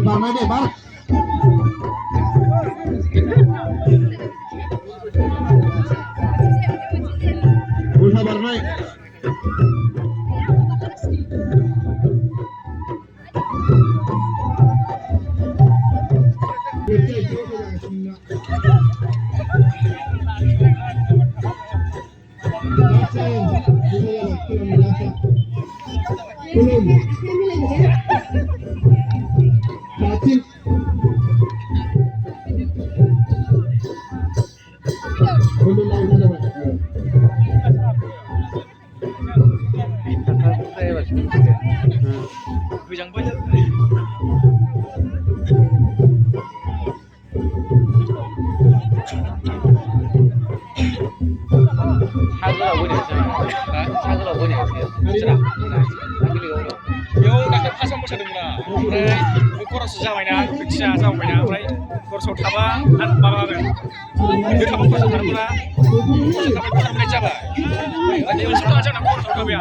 Bang deh, Bang. Sabar naik. 사그라 뭐냐 사그라 뭐냐 बेयाव दाख्लै फार्स्टआव मोसादोंमोन ओमफ्राय खरस जाबायना खोथिया जाबायना ओमफ्राय खरसआव थाबा माबागोन बे थाबा खरस थांब्ला खरस थाबाय खरस जाबाय ओमफ्राय ओनसोलाव जोंना खरसआव थाबाय